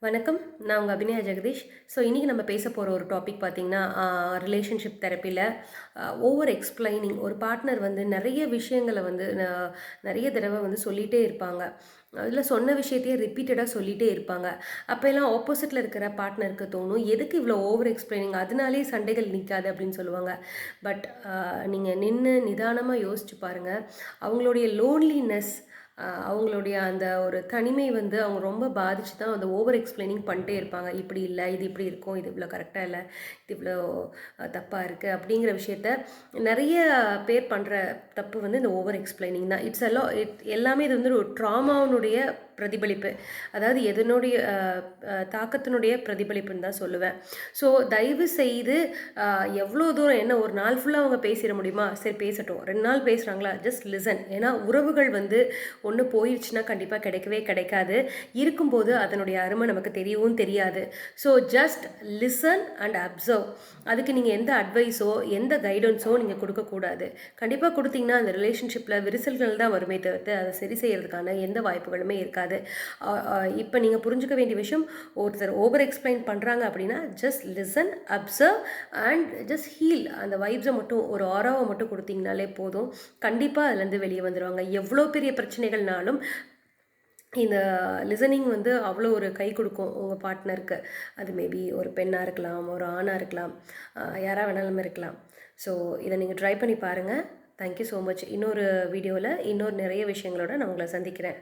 வணக்கம். நான் உங்க அபிநயா ஜெகதீஷ். ஸோ இன்னைக்கு நம்ம பேச போற ஒரு டாபிக் பார்த்தீங்கன்னா, ரிலேஷன்ஷிப் தெரப்பில ஓவர் எக்ஸ்ப்ளைனிங் ஒரு பார்ட்னர் வந்து நெறைய விஷயங்கள வந்து நெறைய தடவ வந்து சொல்லிட்டே இருப்பாங்க. அதில சொன்ன விஷயத்தையே ரிப்பீட்டடா சொல்லிட்டே இருப்பாங்க. அப்பல்லாம் ஆப்போசிட்ல இருக்கிற பார்ட்னருக்கு தோணும், "எதுக்கு இவ்வளோ ஓவர் எக்ஸ்ப்ளைனிங்? அதனாலேயே சண்டைகள் நிக்காது." அப்படின்னு சொல்லுவாங்க. பட் நீங்க நின்னு நிதானமா யோசிச்சு பாருங்க. அவங்களுடைய லோன்லினஸ் அவங்களுடைய அந்த ஒரு தனிமை வந்து அவங்க ரொம்ப பாதிச்சு தான் அந்த ஓவர் எக்ஸ்ப்ளைனிங் பண்ணிட்டே இருப்பாங்க. இப்படி இல்ல, இது இப்படி இருக்கும், இது இவ்வளோ கரெக்ட்டா இல்ல, இது இவ்வளோ தப்பா இருக்கு அப்படிங்கிற விஷயத்த நெறைய பேர் பண்ற தப்பு வந்து இந்த ஓவர் எக்ஸ்ப்ளைனிங் தான். எல்லாமே இது வந்து ஒரு ட்ராமாவினுடைய பிரதிபலிப்பு. அதாவது எதனுடைய தாக்கத்தினுடைய பிரதிபலிப்புன்னு தான் சொல்லுவேன். ஸோ தயவு செய்து எவ்வளோ தூரம் என்ன ஒரு நாள் ஃபுல்லா அவங்க பேசிற முடியுமா? சரி பேசட்டும். 2 நாள் பேசுறாங்களா? Just listen. ஏன்னா உறவுகள் வந்து ஒண்ணு போயிருச்சுன்னா கண்டிப்பா கிடைக்கவே கிடைக்காது. இருக்கும்போது அதனுடைய அருமை நமக்கு தெரியவும் தெரியாது. So just listen and observe. அதுக்கு நீங்க எந்த அட்வைஸோ, எந்த கைடன்ஸோ நீங்க குடுக்கக்கூடாது. கண்டிப்பா குடுத்தீங்கன்னா, அந்த ரிலேஷன்ஷிப்ல விரிசல்கள் தான் வருமே தவிர்த்து, அத சரி செய்யறதுக்கான எந்த வாய்ப்புகளுமே இருக்காது. அ அ இப்ப நீங்க புரிஞ்சுக்க வேண்டிய விஷயம், ஒருத்தர் ஓவர் எக்ஸ்பிளைன் பண்றாங்க அப்படின்னா, just listen, observe and just heal. அந்த வைப்ஸ மட்டும் ஒரு ஆராவ மட்டும் குடுத்தீங்கனாலே போதும். கண்டிப்பா அதுலேருந்து வெளிய வந்துருவாங்க. எவ்வளோ பெரிய பிரச்சனைகள்னாலும் இந்த லிசனிங் வந்து அவ்வளோ ஒரு கை கொடுக்கும் உங்க பார்ட்னருக்கு. அது மேபி ஒரு பெண்ணா இருக்கலாம், ஒரு ஆணா இருக்கலாம், யாரா வேணாலும் இருக்கலாம். ஸோ இத நீங்க ட்ரை பண்ணி பாருங்க. Thank you so much. இன்னொரு வீடியோல இன்னொரு நிறைய விஷயங்களோட நான் உங்கள சந்திக்கிறேன்.